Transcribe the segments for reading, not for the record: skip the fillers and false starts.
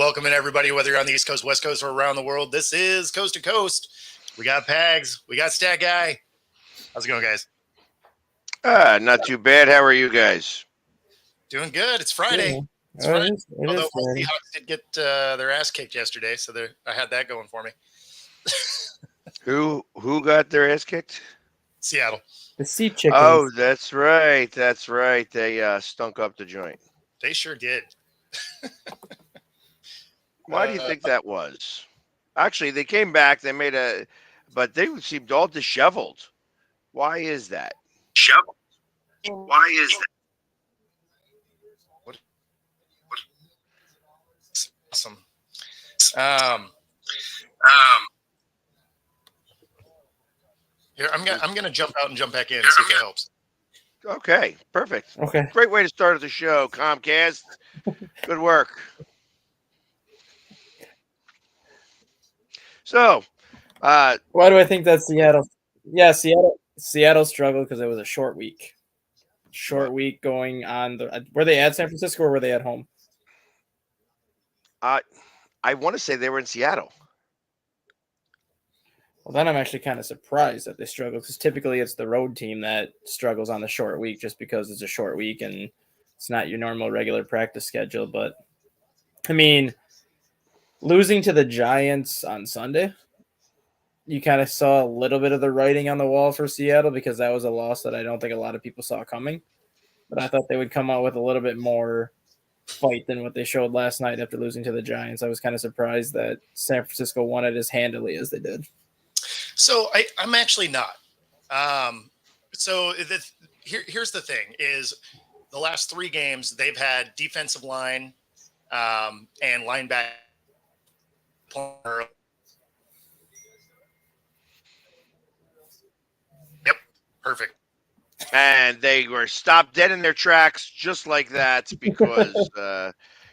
welcome in everybody, whether you're on the East Coast, West Coast, or around the world. This is Coast to Coast. We got Pags. We got Stat Guy. How's it going, guys? Not too bad. How are you guys? Doing good. It's Friday. Yeah. It's Friday. It Although is my Friday. Seahawks did get their ass kicked yesterday, so I had that going for me. Who got their ass kicked? Seattle. The sea chickens. Oh, that's right. That's right. They stunk up the joint. They sure did. Why do you think that was? Actually, they came back. They made but they seemed all disheveled. Why is that? Shovel. Why is that? What? Awesome. Here, I'm gonna jump out and jump back in and see if it helps. Okay, perfect. Okay. Great way to start the show, Comcast. Good work. So, Why do I think that's Seattle? Yeah, Seattle struggled because it was a short week. Short week going on. Were they at San Francisco or were they at home? I want to say they were in Seattle. Well, then I'm actually kind of surprised that they struggled because typically it's the road team that struggles on the short week just because it's a short week and it's not your normal regular practice schedule. But, I mean, losing to the Giants on Sunday, you kind of saw a little bit of the writing on the wall for Seattle because that was a loss that I don't think a lot of people saw coming. But I thought they would come out with a little bit more fight than what they showed last night after losing to the Giants. I was kind of surprised that San Francisco won it as handily as they did. So I'm actually not. Here's the thing: is the last 3 games they've had defensive line and linebacker. Yep, perfect. And they were stopped dead in their tracks just like that because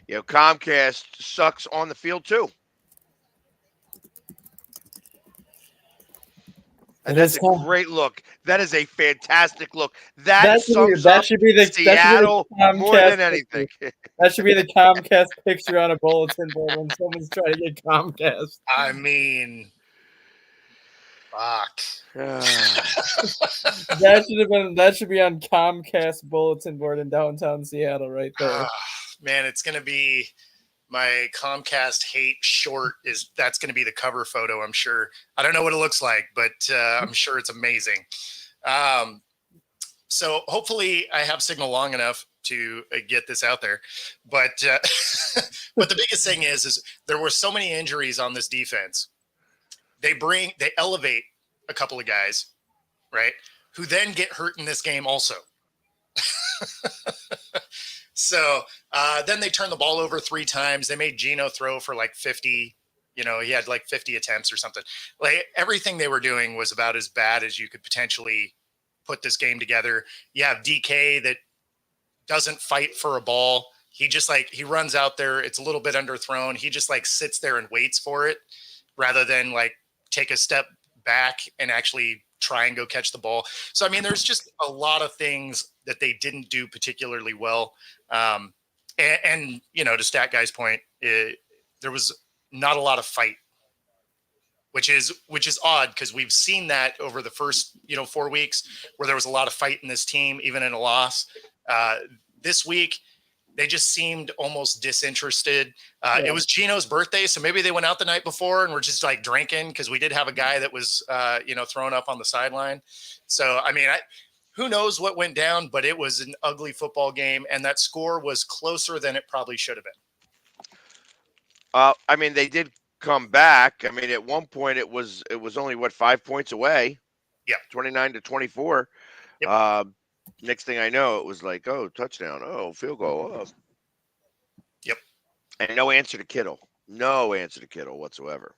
Comcast sucks on the field too. And that's a great look. That is a fantastic look. That should be the Seattle more than anything. That should be the Comcast picture on a bulletin board when someone's trying to get Comcast. I mean, fuck. That should be on Comcast bulletin board in downtown Seattle right there. Man, it's gonna be my Comcast hate short. That's gonna be the cover photo, I'm sure. I don't know what it looks like, but I'm sure it's amazing. So hopefully I have signal long enough to get this out there. But but the biggest thing is there were so many injuries on this defense. They elevate a couple of guys, right, who then get hurt in this game also. So then they turned the ball over 3 times. They made Geno throw for like 50. He had like 50 attempts or something. Like everything they were doing was about as bad as you could potentially put this game together. You have DK that doesn't fight for a ball. He just he runs out there. It's a little bit underthrown. He just sits there and waits for it rather than take a step back and actually try and go catch the ball. So, I mean, there's just a lot of things that they didn't do particularly well. And to Stat Guy's point, there was not a lot of fight, which is odd because we've seen that over the first, 4 weeks where there was a lot of fight in this team, even in a loss. This week, they just seemed almost disinterested. It was Geno's birthday, so maybe they went out the night before and were just drinking because we did have a guy that was, thrown up on the sideline. So, I mean, who knows what went down, but it was an ugly football game, and that score was closer than it probably should have been. I mean, they did come back. I mean, at one point it was only 5 points away. Yeah, 29-24. Yep. Next thing I know, it was touchdown, field goal. Yep. And no answer to Kittle whatsoever.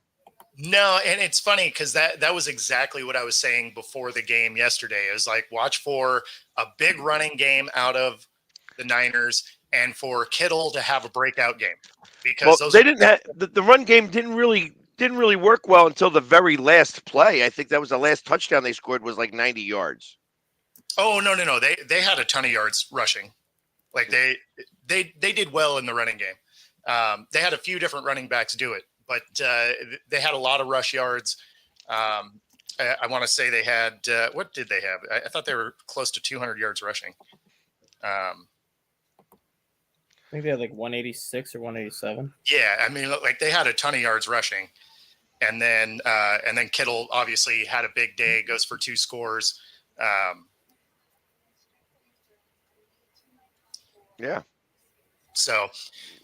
No, and it's funny because that was exactly what I was saying before the game yesterday. It was watch for a big running game out of the Niners and for Kittle to have a breakout game because they didn't have the run game didn't really work well until the very last play. I think that was the last touchdown they scored was 90 yards. Oh, no. They had a ton of yards rushing. They did well in the running game. They had a few different running backs do it, but they had a lot of rush yards. I want to say they had what did they have? I thought they were close to 200 yards rushing. I think they had like 186 or 187. Yeah, I mean, like they had a ton of yards rushing, and then Kittle obviously had a big day, goes for 2 scores. Yeah. So,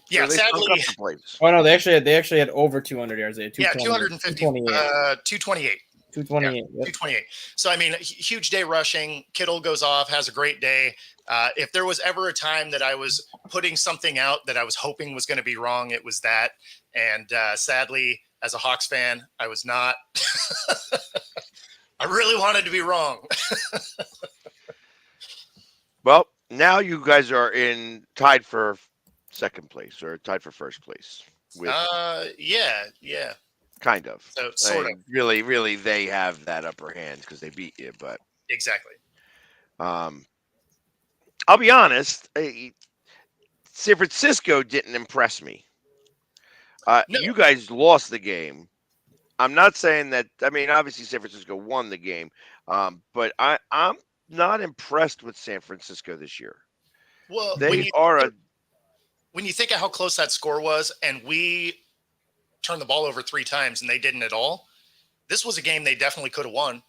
yeah, they sadly, stunk up the place. Oh no, they actually had over 200 yards. They had 250, 228. 228. Yeah, 228. So, I mean, huge day rushing. Kittle goes off, has a great day. If there was ever a time that I was putting something out that I was hoping was going to be wrong, it was that. And sadly, as a Hawks fan, I was not. I really wanted to be wrong. Well, now you guys are tied for second place or tied for first place. With Yeah. kind of. So, sort of. Really, they have that upper hand because they beat you. But Exactly. I'll be honest. San Francisco didn't impress me. No. You guys lost the game. I'm not saying that. I mean, obviously, San Francisco won the game, but I'm not impressed with San Francisco this year. Well, when you think of how close that score was, and we turned the ball over 3 times and they didn't at all, this was a game they definitely could have won.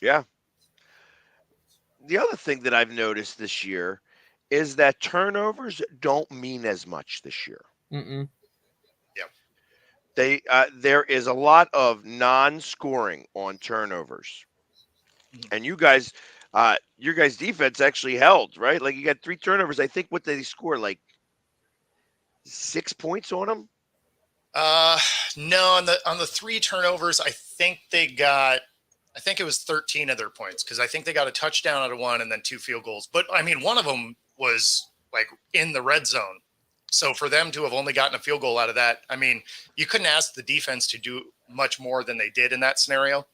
Yeah. The other thing that I've noticed this year is that turnovers don't mean as much this year. Mm-mm. There is a lot of non-scoring on turnovers, and your guys' defense actually held, right? Like you got 3 turnovers. I think what they score, like 6 points on them. No, on the 3 turnovers, I think it was 13 of their points, because I think they got a touchdown out of 1 and then 2 field goals. But I mean, one of them was like in the red zone. So for them to have only gotten a field goal out of that, I mean, you couldn't ask the defense to do much more than they did in that scenario.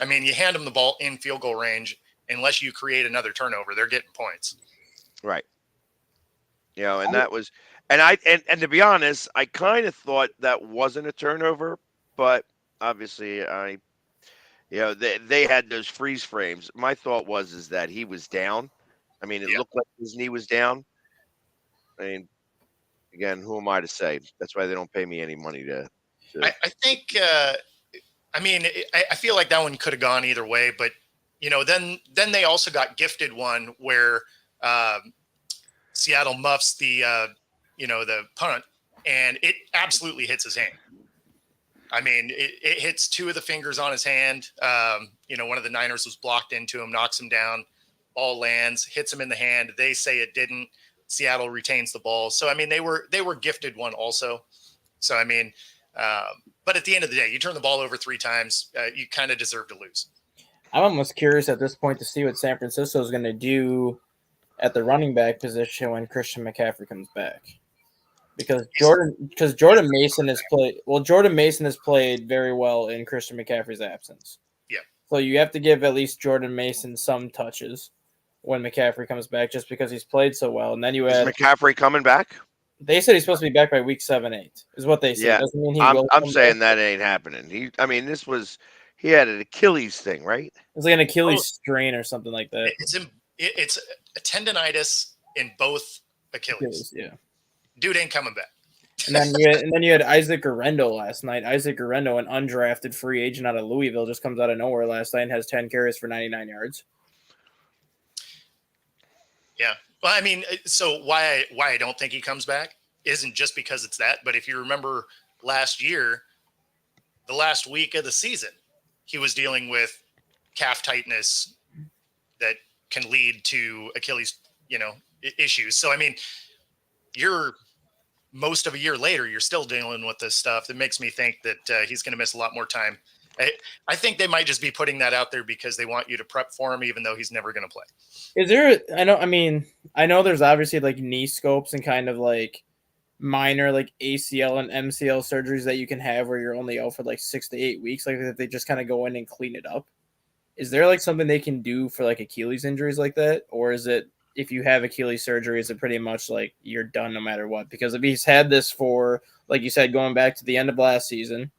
I mean, you hand them the ball in field goal range, unless you create another turnover, they're getting points. Right. You know, and that was, and to be honest, I kind of thought that wasn't a turnover, but obviously they had those freeze frames. My thought is that he was down. I mean, it looked like his knee was down. I mean, again, who am I to say? That's why they don't pay me any money to. I think. I mean, I feel like that one could have gone either way, but then they also got gifted one where Seattle muffs the punt, and it absolutely hits his hand. I mean, it hits 2 of the fingers on his hand. One of the Niners was blocked into him, knocks him down, ball lands, hits him in the hand. They say it didn't. Seattle retains the ball. So, I mean, they were gifted one also. So, I mean, but at the end of the day, you turn the ball over 3 times, you kind of deserve to lose. I'm almost curious at this point to see what San Francisco is going to do at the running back position when Christian McCaffrey comes back. Because Jordan Mason has played well. Jordan Mason has played very well in Christian McCaffrey's absence. Yeah. So you have to give at least Jordan Mason some touches when McCaffrey comes back, just because he's played so well. And then you Is had McCaffrey coming back? They said he's supposed to be back by week 7-8. Is what they said. Yeah. Doesn't mean he I'm will saying back. that ain't happening. He had an Achilles thing, right? It's like an Achilles strain or something like that. It's a tendonitis in both Achilles. Yeah. Dude ain't coming back. And then you had Isaac Guerrero last night. Isaac Guerrero, an undrafted free agent out of Louisville, just comes out of nowhere last night and has 10 carries for 99 yards. Yeah. Well, I mean, so why I don't think he comes back isn't just because it's that, but if you remember last year, the last week of the season, he was dealing with calf tightness that can lead to Achilles, issues. So, I mean, you're most of a year later, you're still dealing with this stuff. That makes me think that he's going to miss a lot more time. I think they might just be putting that out there because they want you to prep for him, even though he's never going to play. Is there? I know there's obviously like knee scopes and kind of like minor like ACL and MCL surgeries that you can have where you're only out for like 6 to 8 weeks. Like if they just kind of go in and clean it up. Is there like something they can do for like Achilles injuries like that, or is it if you have Achilles surgery, is it pretty much like you're done no matter what? Because if he's had this for, like you said, going back to the end of last season,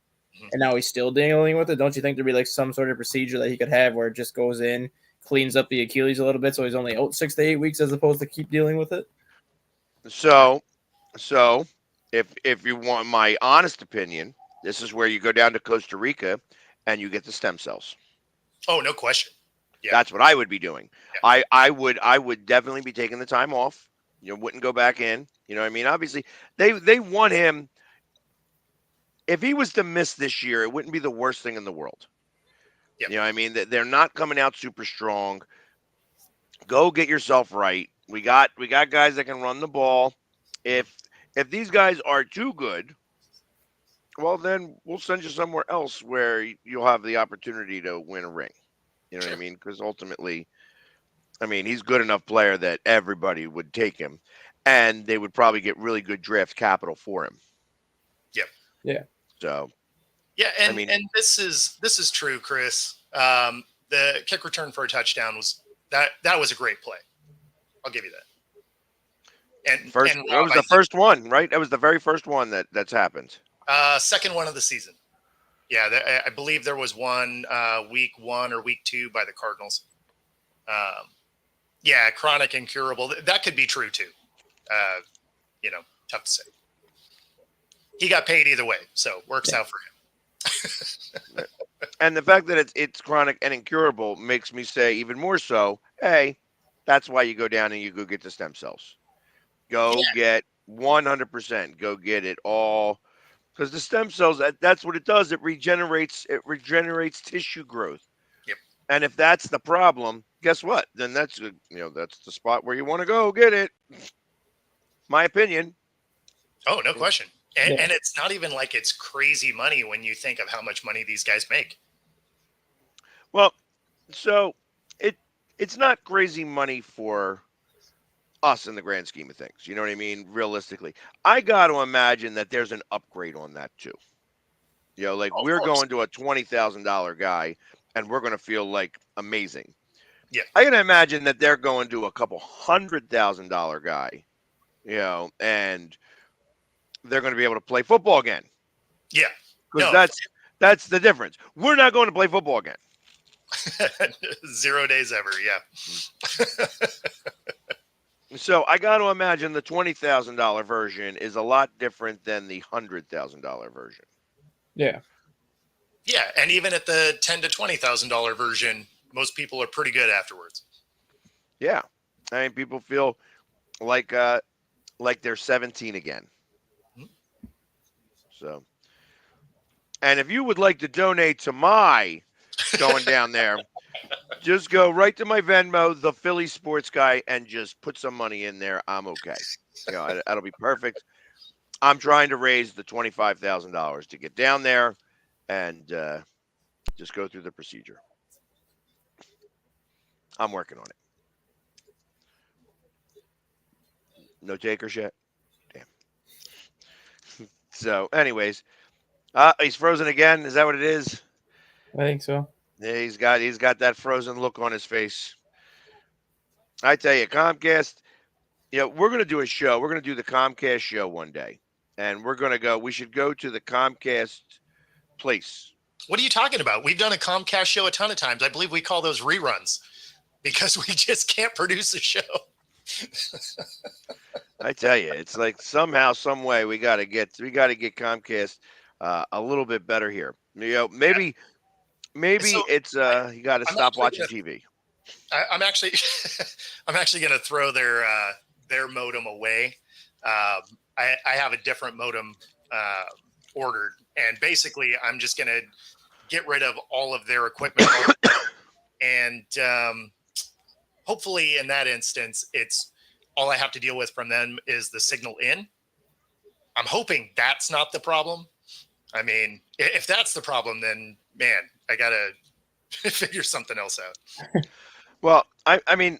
and now he's still dealing with it, don't you think there'd be like some sort of procedure that he could have where it just goes in, cleans up the Achilles a little bit, so he's only out 6 to 8 weeks as opposed to keep dealing with it? So if you want my honest opinion, this is where you go down to Costa Rica and you get the stem cells. Oh, no question. Yeah. That's what I would be doing. Yeah. I would definitely be taking the time off. Wouldn't go back in. You know what I mean? Obviously, they want him. If he was to miss this year, it wouldn't be the worst thing in the world. Yep. You know what I mean? They're not coming out super strong. Go get yourself right. We got guys that can run the ball. If these guys are too good, well, then we'll send you somewhere else where you'll have the opportunity to win a ring. You know what I mean? Because ultimately, I mean, he's good enough player that everybody would take him, and they would probably get really good draft capital for him. Yep. Yeah. So. Yeah, and I mean, and this is true, Chris. The kick return for a touchdown was that was a great play. I'll give you that. And first, and that Rob, was the first one, right? That was the very first one that's happened. second one of the season. Yeah, I believe there was one week 1 or week 2 by the Cardinals. Yeah, chronic incurable. That could be true too. Tough to say. He got paid either way, so works out for him. And the fact that it's chronic and incurable makes me say even more so, hey, that's why you go down and you go get the stem cells. Go get 100%. Go get it all. Because the stem cells, that's what it does. It regenerates tissue growth. Yep. And if that's the problem, guess what? Then that's that's the spot where you want to go get it. My opinion. Oh, no question. And it's not even like it's crazy money when you think of how much money these guys make. Well, so it's not crazy money for us in the grand scheme of things. You know what I mean? Realistically, I got to imagine that there's an upgrade on that too. Like we're going to a $20,000 guy and we're going to feel like amazing. Yeah. I can imagine that they're going to a couple $100,000 guy, and they're going to be able to play football again. Yeah. Because that's the difference. We're not going to play football again. 0 days ever. Yeah. So I got to imagine the $20,000 version is a lot different than the $100,000 version. Yeah. Yeah, and even at the $10,000 to $20,000 version, most people are pretty good afterwards. Yeah, I mean, people feel like they're 17 again. Mm-hmm. So, and if you would like to donate to my going down there, just go right to my Venmo, the Philly Sports Guy, and just put some money in there. I'm okay. That'll be perfect. I'm trying to raise the $25,000 to get down there and just go through the procedure. I'm working on it. No takers yet? Damn. So, anyways, he's frozen again. Is that what it is? I think so. Yeah, he's got that frozen look on his face. I tell you, Comcast, we're going to do a show. We're going to do the Comcast show one day. And we should go to the Comcast place. What are you talking about? We've done a Comcast show a ton of times. I believe we call those reruns because we just can't produce a show. I tell you, it's like somehow, some way we got to get Comcast a little bit better here. Maybe it's you got to stop watching TV. I'm actually going to throw their modem away. I have a different modem ordered, and basically I'm just going to get rid of all of their equipment, and hopefully in that instance, it's all I have to deal with from them is the signal in. I'm hoping that's not the problem. I mean, if that's the problem, then man, I gotta figure something else out. Well, I mean,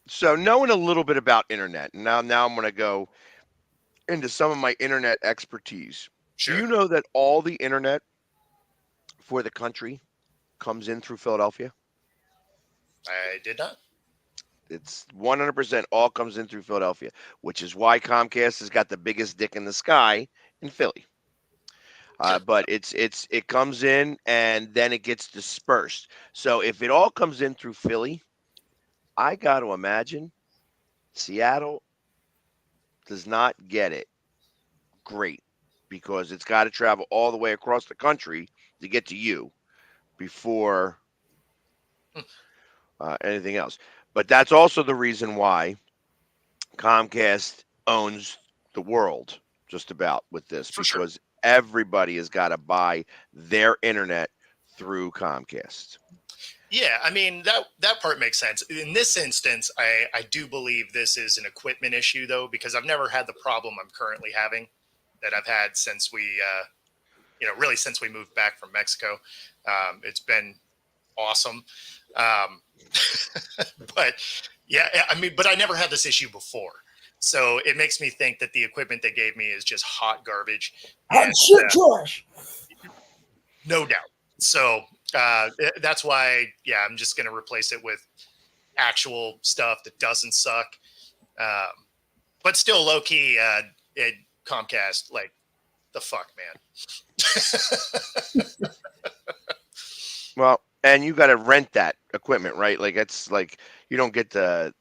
so knowing a little bit about internet, now I'm going to go into some of my internet expertise. Sure. Do you know that all the internet for the country comes in through Philadelphia? I did not. It's 100% all comes in through Philadelphia, which is why Comcast has got the biggest dick in the sky in Philly. But it comes in and then it gets dispersed. So if it all comes in through Philly, I got to imagine Seattle does not get it great because it's got to travel all the way across the country to get to you before anything else. But that's also the reason why Comcast owns the world just about with this For sure. because everybody has got to buy their internet through Comcast. Yeah, I mean that part makes sense. In this instance, I do believe this is an equipment issue though, because I've never had the problem I'm currently having that I've had since we really since we moved back from Mexico. It's been awesome. Um, but yeah, I mean, but I never had this issue before. So it makes me think that the equipment they gave me is just hot garbage. Hot And, shit trash. no doubt. So that's why, yeah, I'm just going to replace it with actual stuff that doesn't suck. But still low key, Comcast, like the fuck, man. Well, and you got to rent that equipment, right? Like it's like you don't get to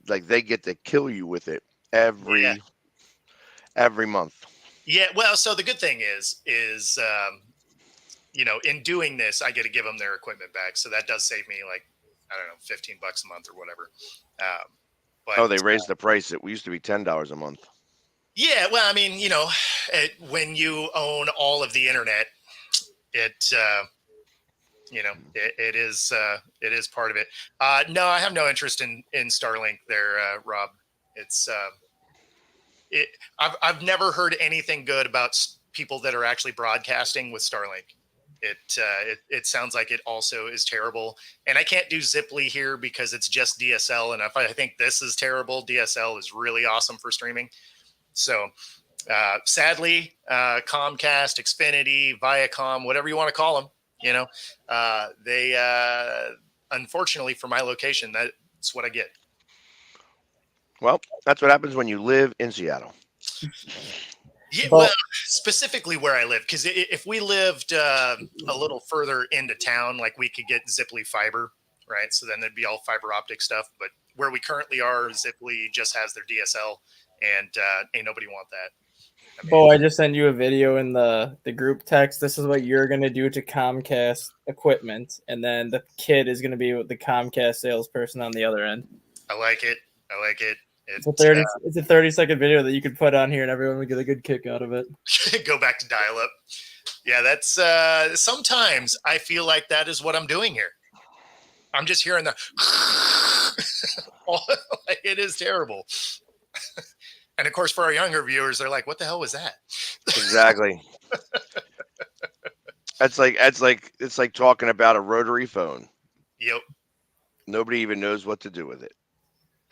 like they get to kill you with it every month. Yeah. Well, so the good thing is, in doing this, I get to give them their equipment back. So that does save me like, I don't know, $15 a month or whatever. But Oh, they raised the price. It used to be $10 a month. yeah, well, I mean, when you own all of the internet, it it is part of it. No, I have no interest in Starlink there, Rob. It's I've never heard anything good about people that are actually broadcasting with Starlink. It sounds like it also is terrible, and I can't do Ziply here because it's just DSL. And if I think this is terrible, DSL is really awesome for streaming. So sadly, Comcast, Xfinity, Viacom, whatever you want to call them, they unfortunately for my location, that's what I get. Well, that's what happens when you live in Seattle. Yeah, But- well, specifically where I live, because if we lived a little further into town, like we could get Ziply fiber, right? So then it'd be all fiber optic stuff. But where we currently are, Ziply just has their DSL, and ain't nobody want that. I mean, Bo, I just sent you a video in the group text. This is what you're gonna do to Comcast equipment, and then the kid is gonna be with the Comcast salesperson on the other end. I like it. It's a 30-second video that you could put on here, and everyone would get a good kick out of it. Go back to dial up. Yeah, that's sometimes I feel like that is what I'm doing here. I'm just hearing the it is terrible. And of course, for our younger viewers, they're like, "What the hell was that?" Exactly. It's like talking about a rotary phone. Yep. Nobody even knows what to do with it.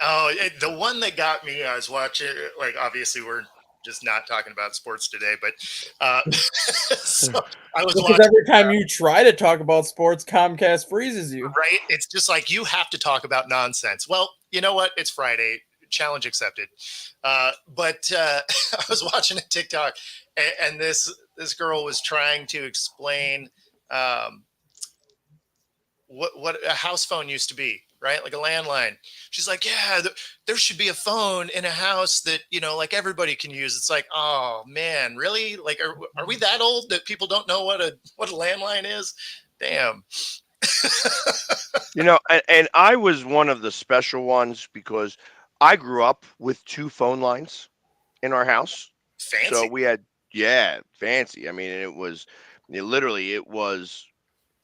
Oh, the one that got me, I was watching, like, obviously we're just not talking about sports today, but so I was Because watching, every time you try to talk about sports, Comcast freezes you. right? It's just like, you have to talk about nonsense. Well, you know what? It's Friday. Challenge accepted. But I was watching a TikTok, and this girl was trying to explain what a house phone used to be, right? Like a landline. She's like, yeah, there should be a phone in a house that, like everybody can use. It's like, oh man, really? Like, are we that old that people don't know what a landline is? Damn. And I was one of the special ones because I grew up with 2 phone lines in our house. Fancy. So we had, fancy. I mean, it was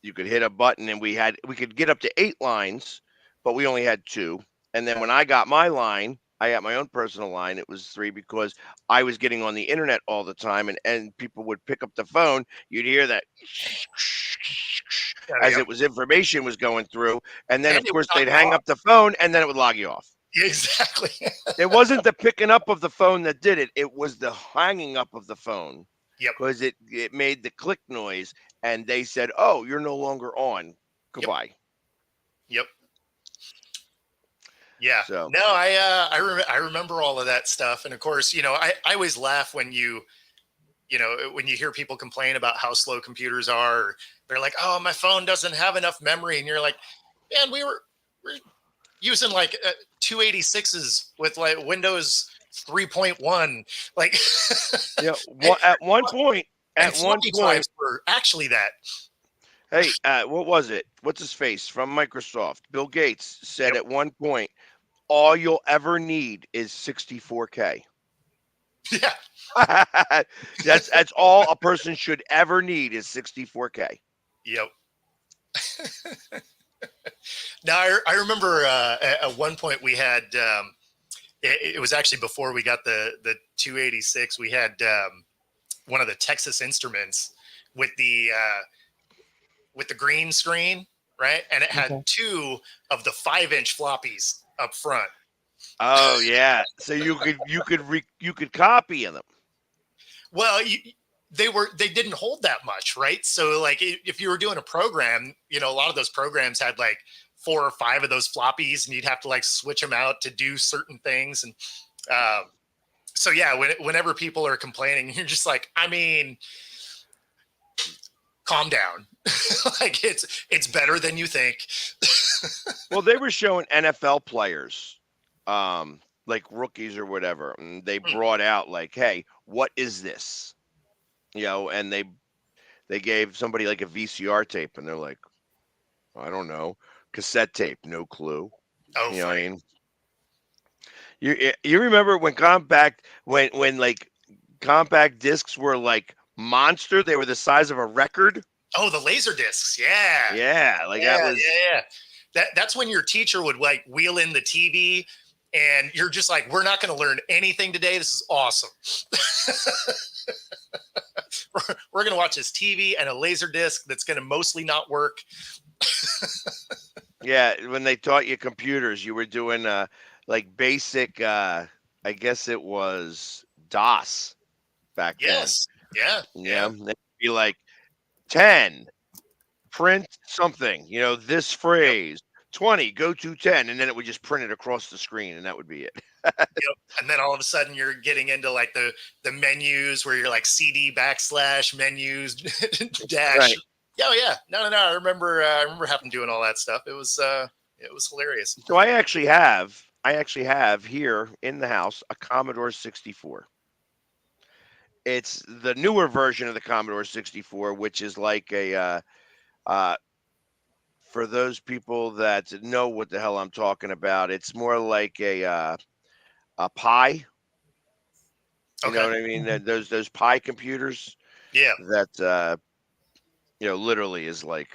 you could hit a button and we could get up to 8 lines, but we only had 2. And then when I got my line, I got my own personal line. It was 3 because I was getting on the internet all the time, and people would pick up the phone. You'd hear that as it was information was going through, and then And of it course would they'd log you hang off. up the phone, and then it would log you off. Exactly. It wasn't the picking up of the phone that did it; it was the hanging up of the phone. Yep. Because it made the click noise, and they said, "Oh, you're no longer on. Goodbye." Yep. Yeah. So No, I remember all of that stuff, and of course, I always laugh when when you hear people complain about how slow computers are. Or they're like, "Oh, my phone doesn't have enough memory," and you're like, "Man, we're using like 286s with like Windows 3.1, like, yeah, and, at one point, and at one floppy point, drives were actually that." hey, what was it? What's his face from Microsoft? Bill Gates said Yep. at one point, all you'll ever need is 64K. Yeah. That's all a person should ever need is 64K. Yep. Now I remember at one point we had it was actually before we got the 286. We had one of the Texas Instruments with the green screen, right? And it had Okay. two of the 5-inch floppies up front. Oh yeah, so you could copy them. Well, they didn't hold that much, right? So like if you were doing a program, a lot of those programs had like 4 or 5 of those floppies, and you'd have to like switch them out to do certain things. And so yeah, whenever people are complaining, you're just like, I mean, calm down. Like it's better than you think. Well, they were showing NFL players, like rookies or whatever, and they Hmm. brought out like, "Hey, what is this?" And they gave somebody like a VCR tape, and they're like, "I don't know, cassette tape, no clue." Oh, What I funny. mean? You remember when when like compact discs were like monster? They were the size of a record. Oh, the laser discs. Yeah. Yeah, like that Yeah, was. yeah, yeah. That's when your teacher would like wheel in the TV, and you're just like, we're not going to learn anything today. This is awesome. We're going to watch this TV and a laser disc that's going to mostly not work. Yeah, when they taught you computers, you were doing like basic I guess it was DOS back then. Yes. Yeah. Yeah, Yeah. they'd be like 10, print something, this Yep. phrase. 20, go to 10, and then it would just print it across the screen, and that would be it. Yep. And then all of a sudden you're getting into like the menus where you're like CD / menus dash. Right. Yeah, oh, yeah. No. I remember having doing all that stuff. It was hilarious. So I actually have here in the house a Commodore 64. It's the newer version of the Commodore 64, which is like uh, for those people that know what the hell I'm talking about, it's more like a Pi. You know Okay. what I mean? Mhm. Those Pi computers Yeah. that literally is like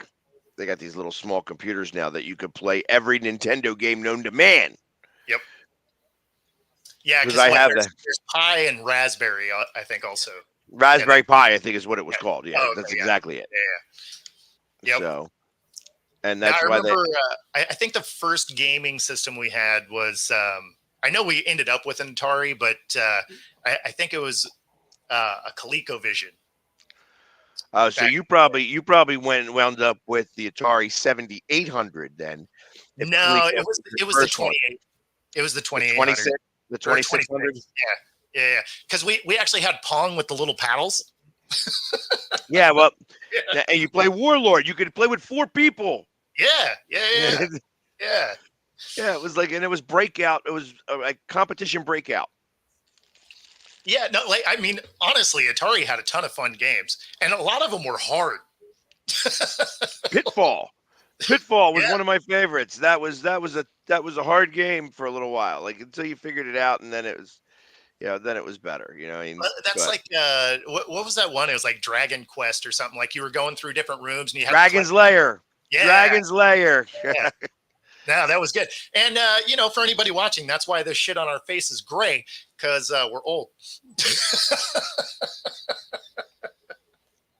they got these little small computers now that you could play every Nintendo game known to man. Yep. Yeah, Because because I like have there's the there's Pi and Raspberry, I think also. Yeah. Raspberry Pi, I think is what it was Yeah. called. Yeah, Oh, that's okay. Yeah. exactly it. Yeah. Yep. So, and Now that's I why they. remember. I think the first gaming system we had was. I know we ended up with an Atari, but I think it was a ColecoVision. So Back. you probably wound up with the Atari 7800 then. If No, Coleco it was was your it was the first one, 28. It was the the 2800 26, the or 2600. 26. Yeah. Yeah. Because we actually had Pong with the little paddles. Yeah, well, Yeah. and you play Warlord. You could play with 4 people. Yeah. Yeah. Yeah. Yeah. Yeah, it was like, and it was Breakout. It was a competition Breakout. Yeah, no, like I mean, honestly, Atari had a ton of fun games, and a lot of them were hard. Pitfall. Pitfall was Yeah, one of my favorites. That was a hard game for a little while, like until you figured it out, and then it was, then it was better. I mean, that's but like what was that one? It was like Dragon Quest or something. Like you were going through different rooms and you had to collect. Dragon's Lair. Yeah, Dragon's Lair. yeah. No, that was good. And for anybody watching, that's why this shit on our face is gray because we're old.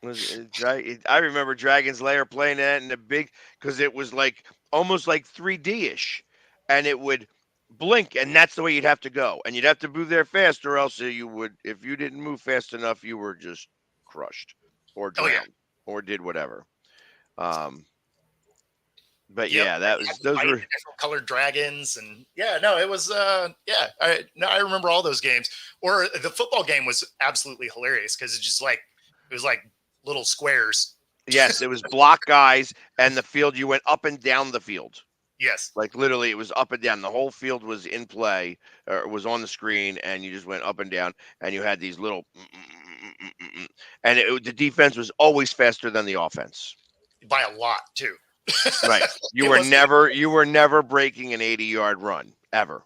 I remember Dragon's Lair playing that in the big because it was like almost like 3D-ish, and it would blink, and that's the way you'd have to go, and you'd have to move there fast, or else you would, if you didn't move fast enough, you were just crushed or Oh yeah, drowned or did whatever. Um, But Yep, yeah, and that you had was to those fight were the different colored dragons, and yeah, no, it was I remember all those games. Or the football game was absolutely hilarious because it was like little squares. yes, it was block guys and the field. You went up and down the field. Yes, Like literally, it was up and down. The whole field was in play, or was on the screen, and you just went up and down. And you had these little, and the defense was always faster than the offense. by a lot too. Right. You It were wasn't even never you were never breaking an 80-yard run ever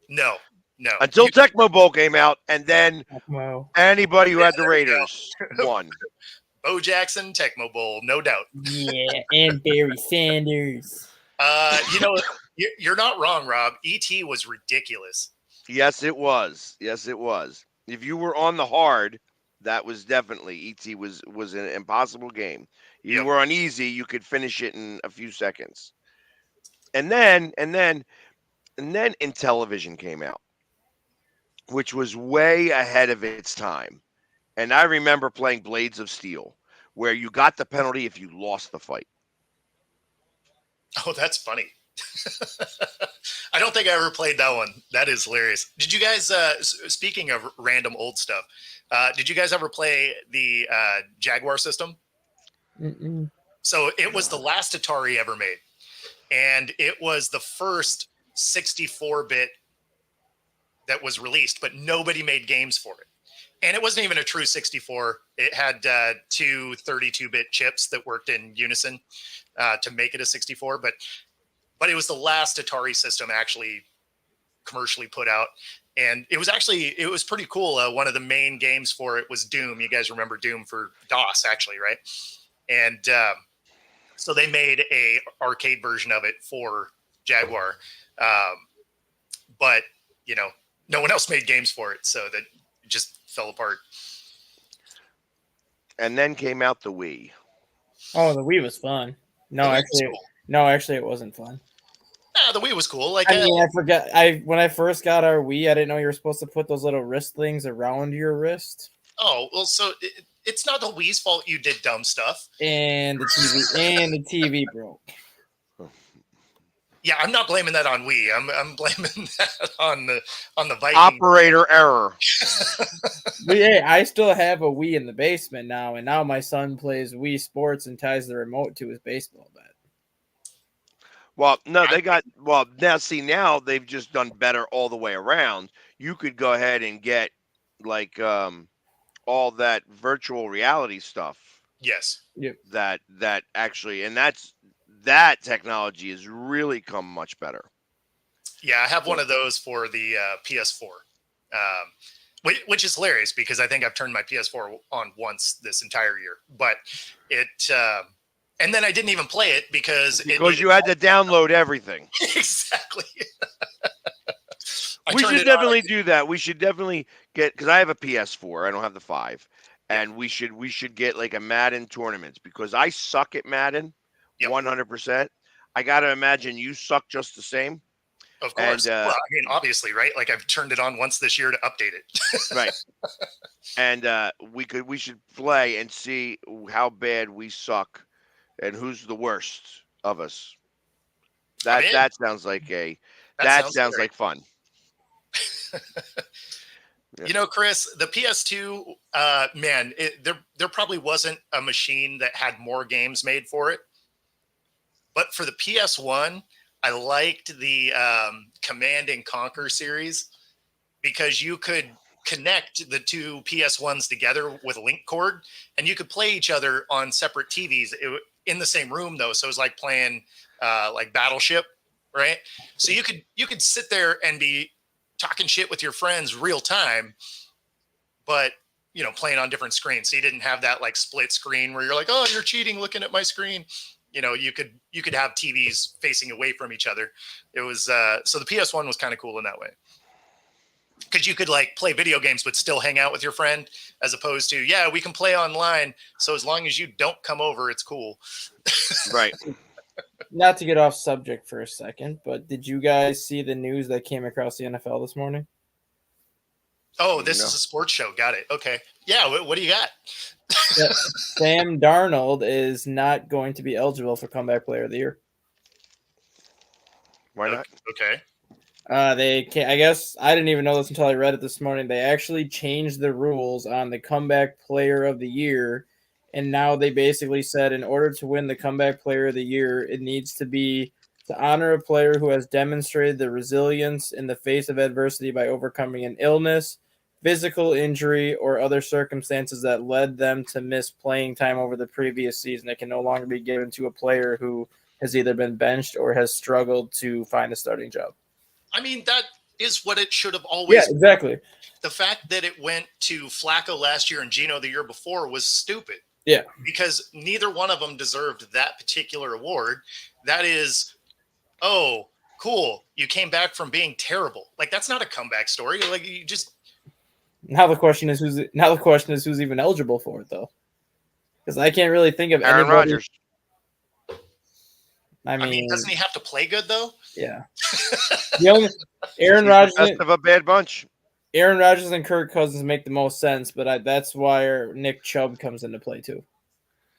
no, no. until Tecmo Bowl came out, and then Wow. anybody who had the There you go. Raiders won. Bo Jackson, Tecmo Bowl, no doubt. Yeah, and Barry Sanders. You know, you're not wrong, Rob. ET was ridiculous. Yes, it was. Yes, it was. If you were on the hard, that was definitely ET was an impossible game. You Yep. were on easy, you could finish it in a few seconds. And then Intellivision came out, which was way ahead of its time. And I remember playing Blades of Steel, where you got the penalty if you lost the fight. Oh, that's funny. I don't think I ever played that one. That is hilarious. Did you guys, speaking of random old stuff, did you guys ever play the Jaguar system? Mm-mm. So it was the last Atari ever made. And it was the first 64-bit that was released, but nobody made games for it. And it wasn't even a true 64. It had two 32-bit chips that worked in unison to make it a 64. But it was the last Atari system actually commercially put out. And it was pretty cool. One of the main games for it was Doom. You guys remember Doom for DOS, actually, right? And so they made a arcade version of it for Jaguar. But, no one else made games for it. So that it just fell apart. And then came out the Wii. Oh, the Wii was fun. The Wii was cool. Actually, it wasn't fun. The Wii was cool. Like, I mean, I forgot. When I first got our Wii, I didn't know you were supposed to put those little wrist things around your wrist. oh, well, so it's not the Wii's fault you did dumb stuff. And the TV broke. Yeah, I'm not blaming that on Wii. I'm blaming that on the Viking. Operator error. But hey, I still have a Wii in the basement now, and now my son plays Wii Sports and ties the remote to his baseball bat. Well, no, now they've just done better all the way around. You could go ahead and get like all that virtual reality stuff Yes. that actually, and that technology has really come much better. Yeah, I have one of those for the PS4, which is hilarious because I think I've turned my PS4 on once this entire year. But it, and then I didn't even play it because You had to download everything. Exactly. We should definitely do that. We should definitely get, because I have a PS4. I don't have the 5, and we should get like a Madden tournament because I suck at Madden. Yep. 100%. I got to imagine you suck just the same. Of course. And, well, I mean, obviously, right? Like I've turned it on once this year to update it. Right. And we should play and see how bad we suck and who's the worst of us. That sounds like that sounds like fun. Chris, the PS2, man, there probably wasn't a machine that had more games made for it. But for the PS1, I liked the Command and Conquer series because you could connect the two PS1s together with a link cord, and you could play each other on separate TVs in the same room, though. So it was like playing like Battleship, right? So you could sit there and be talking shit with your friends real time, but playing on different screens. So you didn't have that like split screen where you're like, oh, you're cheating looking at my screen. You could have TVs facing away from each other. It was so the PS1 was kind of cool in that way because you could like play video games but still hang out with your friend, as opposed to we can play online. So as long as you don't come over, it's cool. Right. Not to get off subject for a second, but did you guys see the news that came across the NFL this morning? Oh, this is a sports show. Got it. Okay. Yeah. What do you got? Sam Darnold is not going to be eligible for Comeback Player of the Year. Why not? Okay. They can't. I guess I didn't even know this until I read it this morning. They actually changed the rules on the comeback player of the year, and now they basically said in order to win the comeback player of the year, it needs to be to honor a player who has demonstrated the resilience in the face of adversity by overcoming an illness, physical injury, or other circumstances that led them to miss playing time over the previous season. It can no longer be given to a player who has either been benched or has struggled to find a starting job. I mean, that is what it should have always Yeah, exactly. The fact that it went to Flacco last year and Gino the year before was stupid. Yeah. Because neither one of them deserved that particular award. That is, oh, cool. You came back from being terrible. Like, that's not a comeback story. Like, you just. Now the question is who's even eligible for it though, because I can't really think of Aaron anybody. Rodgers. I mean, doesn't he have to play good though? Yeah. The only Aaron He's Rodgers, the best of a bad bunch. Aaron Rodgers and Kirk Cousins make the most sense, but that's why Nick Chubb comes into play too.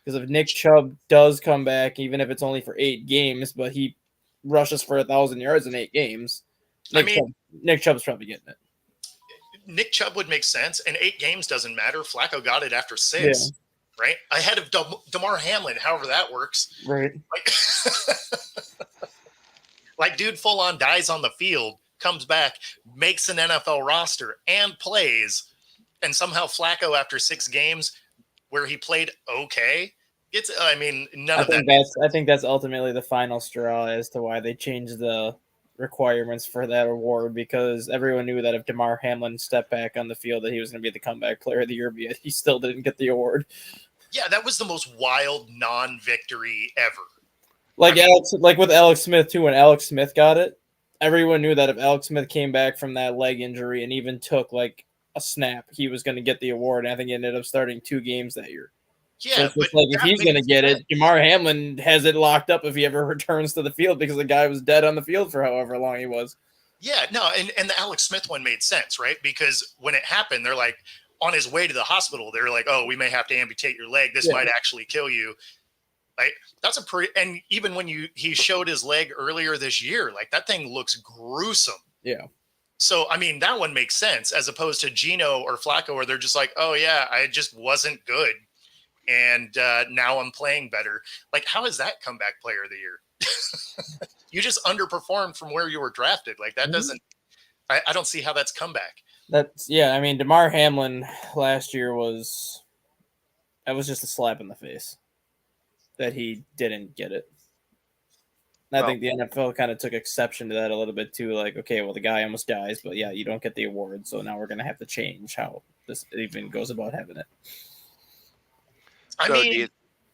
Because if Nick Chubb does come back, even if it's only for 8 games, but he rushes for 1,000 yards in 8 games, Nick Chubb's probably getting it. Nick Chubb would make sense, and 8 games doesn't matter. Flacco got it after 6, right? Ahead of DeMar Hamlin, however that works. Right. Like, dude full on dies on the field, comes back, makes an NFL roster, and plays, and somehow Flacco, after 6 games where he played okay, none of that. I think that's ultimately the final straw as to why they changed the requirements for that award, because everyone knew that if DeMar Hamlin stepped back on the field that he was going to be the comeback player of the year, but he still didn't get the award. Yeah, that was the most wild non-victory ever. Like with Alex Smith too, when Alex Smith got it, everyone knew that if Alex Smith came back from that leg injury and even took like a snap, he was going to get the award. And I think he ended up starting 2 games that year. Yeah, so if he's going to get it, DeMar Hamlin has it locked up if he ever returns to the field, because the guy was dead on the field for however long he was. Yeah, no, and the Alex Smith one made sense, right? Because when it happened, they're like, on his way to the hospital, they're like, oh, we may have to amputate your leg. This might actually kill you. Like, that's and even when he showed his leg earlier this year, like, that thing looks gruesome. Yeah. So, I mean, that one makes sense as opposed to Gino or Flacco, where they're just like, oh yeah, I just wasn't good. And now I'm playing better. Like, how is that comeback player of the year? You just underperformed from where you were drafted. Like, that doesn't, I don't see how that's comeback. I mean, DeMar Hamlin last year was just a slap in the face that he didn't get it. I think the NFL kind of took exception to that a little bit too. Like, okay, well, the guy almost dies, but yeah, you don't get the award, so now we're going to have to change how this even goes about having it. So do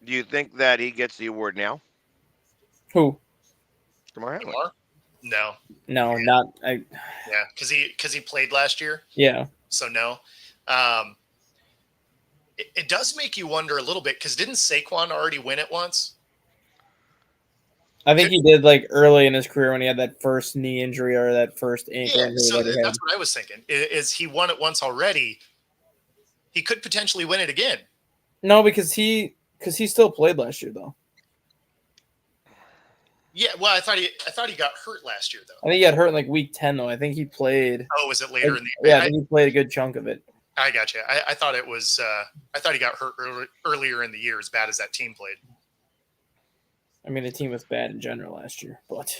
you think that he gets the award now? Who? DeMar Hamlin. No, not I. Yeah, because he played last year. Yeah. So no. It does make you wonder a little bit, because didn't Saquon already win it once? I think he did, like, early in his career when he had that first knee injury or that first ankle injury. So that's what I was thinking. Is he won it once already? He could potentially win it again. No, because he still played last year though. Yeah, well, I thought he got hurt last year though. I think he got hurt in like week 10 though. I think he played. Oh, was it later in the? Yeah, I think he played a good chunk of it. I got you. I thought it was. I thought he got hurt earlier in the year, as bad as that team played. I mean, the team was bad in general last year, but.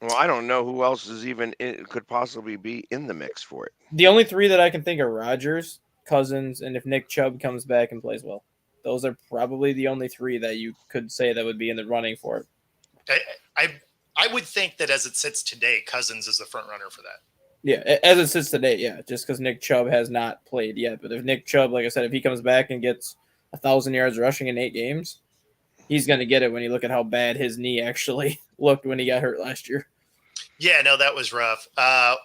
Well, I don't know who else is even could possibly be in the mix for it. The only 3 that I can think are Rodgers, Cousins, and if Nick Chubb comes back and plays well. Those are probably the only 3 that you could say that would be in the running for it. I would think that as it sits today, Cousins is the front runner for that. Yeah, as it sits today, yeah, just because Nick Chubb has not played yet. But if Nick Chubb, like I said, if he comes back and gets 1,000 yards rushing in 8 games, he's going to get it when you look at how bad his knee actually looked when he got hurt last year. Yeah, no, that was rough.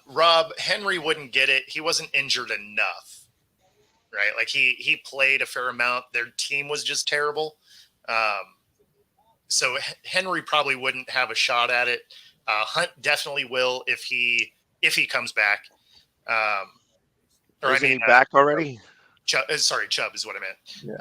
Rob, Henry wouldn't get it. He wasn't injured enough, right? Like, he played a fair amount. Their team was just terrible. So Henry probably wouldn't have a shot at it. Hunt definitely will if he comes back. Isn't he back already? Chubb is what I meant. Yeah.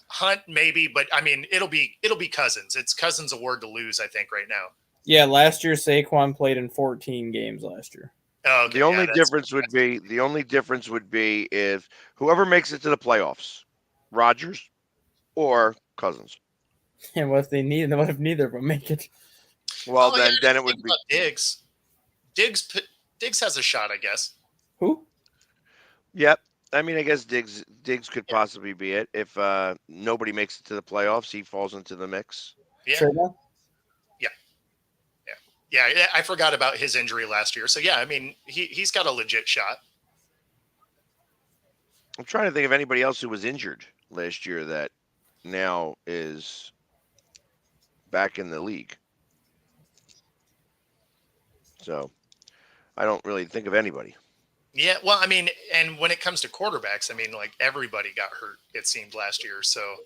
Hunt maybe, but I mean it'll be Cousins. It's Cousins' award to lose, I think, right now. Yeah, last year Saquon played in 14 games last year. Oh, okay, The only that's- difference would be if whoever makes it to the playoffs, Rodgers or Cousins. And what if neither of them make it? Well, Oh, yeah, I then didn't it would think be about Diggs. Diggs has a shot, I guess. Who? yep. I mean, I guess Diggs could Yeah. possibly be it if nobody makes it to the playoffs. He falls into the mix. Yeah. Sure. No? Yeah, I forgot about his injury last year. So yeah, I mean, he's got a legit shot. I'm trying to think of anybody else who was injured last year that now is back in the league. So I don't really think of anybody. Yeah, well, I mean, and when it comes to quarterbacks, I mean, like everybody got hurt. It seemed last year. So,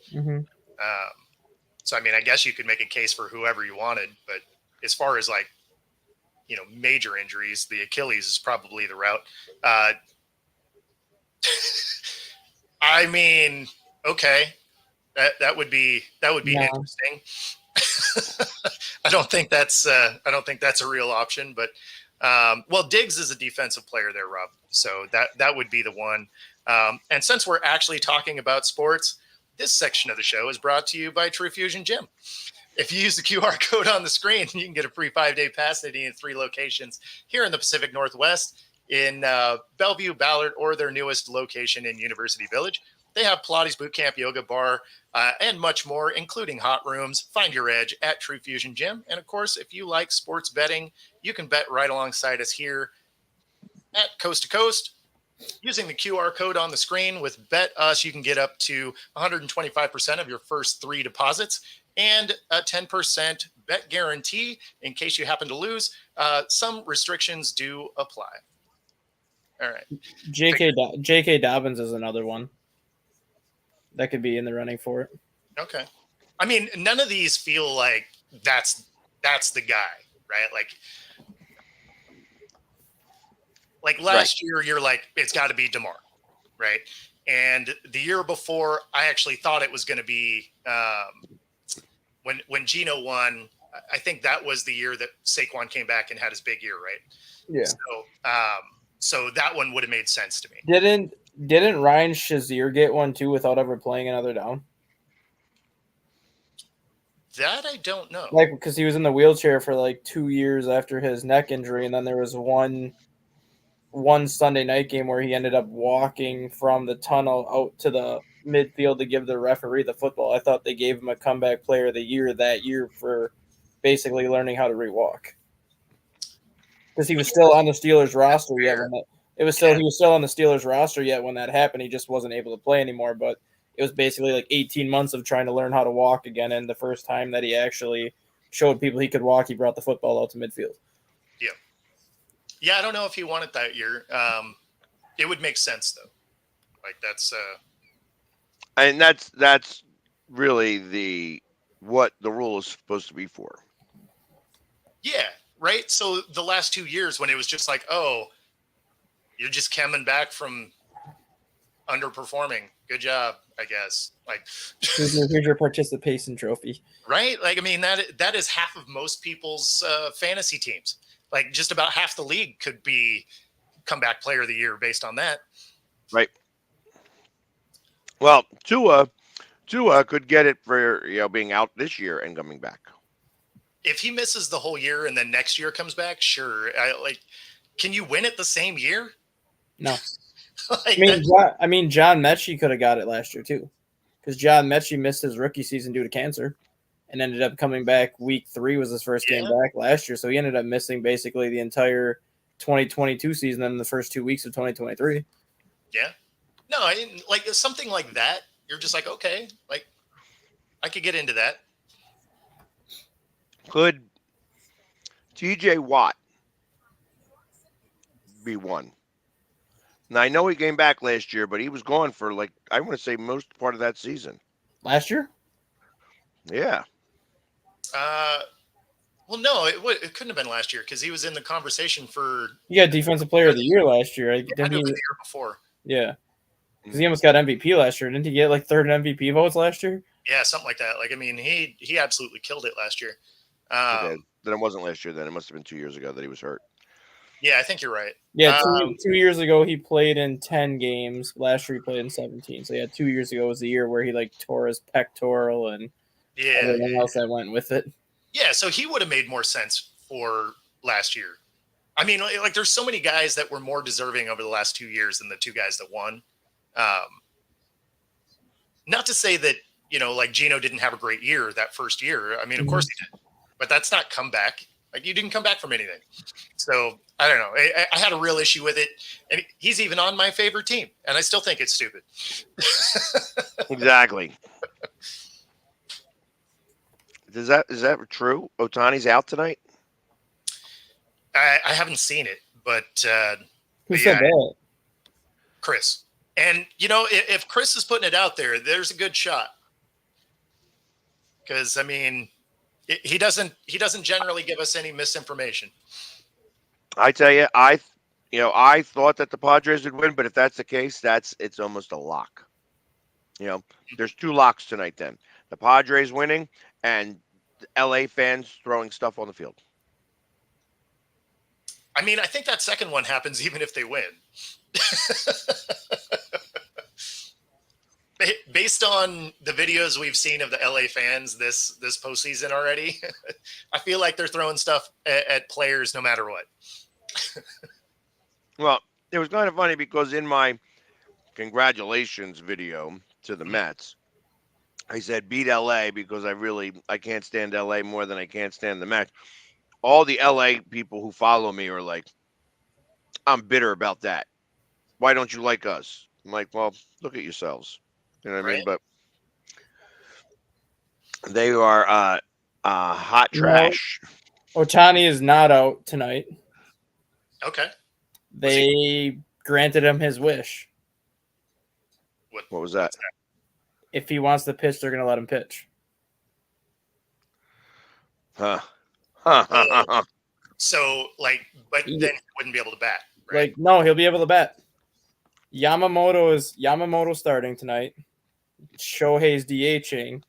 so I mean, I guess you could make a case for whoever you wanted, but as far as like, major injuries, the Achilles is probably the route. I mean, okay, that would be No. interesting. I don't think that's a real option, but well, Diggs is a defensive player there, Rob. So that would be the one. And since we're actually talking about sports, this section of the show is brought to you by True Fusion Gym. If you use the QR code on the screen, you can get a free 5-day pass at any of 3 locations here in the Pacific Northwest, in Bellevue, Ballard, or their newest location in University Village. They have Pilates boot camp, yoga bar, and much more, including hot rooms. Find your edge at True Fusion Gym. And of course, if you like sports betting, you can bet right alongside us here at Coast to Coast. Using the QR code on the screen with Bet Us, you can get up to 125% of your first 3 deposits and a 10% bet guarantee in case you happen to lose. Some restrictions do apply. All right. J.K. Dobbins is another one that could be in the running for it. Okay. I mean, none of these feel like that's the guy, right? Like last year, you're like, it's got to be DeMar, right? And the year before, I actually thought it was going to be when Geno won. I think that was the year that Saquon came back and had his big year, right? Yeah. So that one would have made sense to me. Didn't Ryan Shazier get one too without ever playing another down? That I don't know. Like, because he was in the wheelchair for like 2 years after his neck injury, and then there was one Sunday night game where he ended up walking from the tunnel out to the midfield to give the referee the football. I thought they gave him a comeback player of the year that year for basically learning how to rewalk. Because he was still on the Steelers roster yet when he was still on the Steelers roster yet when that happened. He just wasn't able to play anymore. But it was basically like 18 months of trying to learn how to walk again. And the first time that he actually showed people he could walk, he brought the football out to midfield. Yeah, I don't know if he won it that year. It would make sense though. Like that's And that's really what the rule is supposed to be for. yeah, right. So the last 2 years when it was just like, oh, you're just coming back from underperforming. Good job, I guess. Like Here's your participation trophy. right? Like I mean that is half of most people's fantasy teams. Like just about half the league could be comeback player of the year based on that. Right. Well, Tua could get it for being out this year and coming back. If he misses the whole year and then next year comes back, sure. Can you win it the same year? No. Like I mean, John Mechie could have got it last year too, because John Mechie missed his rookie season due to cancer, and ended up coming back week 3 was his first game back last year. So he ended up missing basically the entire 2022 season and the first 2 weeks of 2023. Yeah. No, like something like that. You're just like, okay, like I could get into that. Could TJ Watt be one? Now I know he came back last year, but he was gone for like I want to say most part of that season. Last year? Yeah. Well, no, it couldn't have been last year because he was in the conversation for. He got Defensive Player of the Year last year. Right? Had to have been the year before. Yeah. Because he almost got MVP last year. Didn't he get like 3rd MVP votes last year? Yeah, something like that. Like, I mean, he absolutely killed it last year. He did. Then it wasn't last year. Then it must have been 2 years ago that he was hurt. Yeah, I think you're right. Yeah, 2 years ago he played in 10 games. Last year he played in 17. So yeah, 2 years ago was the year where he like tore his pectoral and Yeah, everything else that went with it. yeah. So he would have made more sense for last year. I mean, like there's so many guys that were more deserving over the last 2 years than the two guys that won. Not to say that, like Gino didn't have a great year that first year. I mean, of course he did, but that's not comeback. Like you didn't come back from anything. So I don't know. I had a real issue with it, and he's even on my favorite team, and I still think it's stupid. Exactly. Is that true? Otani's out tonight? I haven't seen it, but Who said that? Chris. And if Chris is putting it out there, there's a good shot. Because I mean, he doesn't generally give us any misinformation. I tell you, I thought that the Padres would win, but if that's the case, it's almost a lock. There's two locks tonight. Then the Padres winning and the LA fans throwing stuff on the field. I mean, I think that second one happens even if they win. Based on the videos we've seen of the LA fans this postseason already, I feel like they're throwing stuff at players no matter what. Well, it was kind of funny because in my congratulations video to the Mets, I said beat LA because I can't stand LA more than I can't stand the Mets. All the LA people who follow me are like, I'm bitter about that. Why don't you like us? I'm like, well, look at yourselves. You know what I mean? But they are hot trash. Ohtani is not out tonight. Okay. They granted him his wish. What was that? If he wants to pitch, they're going to let him pitch. Huh. So, but then he wouldn't be able to bat, right? No, he'll be able to bat. Yamamoto starting tonight. Shohei's DHing.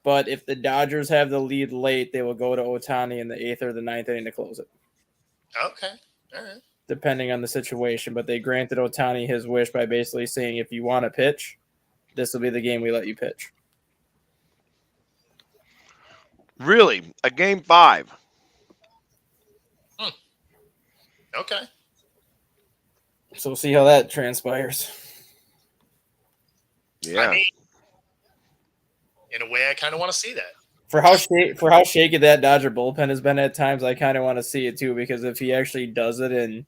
But if the Dodgers have the lead late, they will go to Ohtani in the 8th or the 9th inning to close it. Okay. All right. Depending on the situation. But they granted Ohtani his wish by basically saying, if you want to pitch, this will be the game we let you pitch. Really? A game 5? Okay. So we'll see how that transpires. Yeah. I mean, in a way, I kind of want to see that. For how shaky that Dodger bullpen has been at times, I kind of want to see it too, because if he actually does it and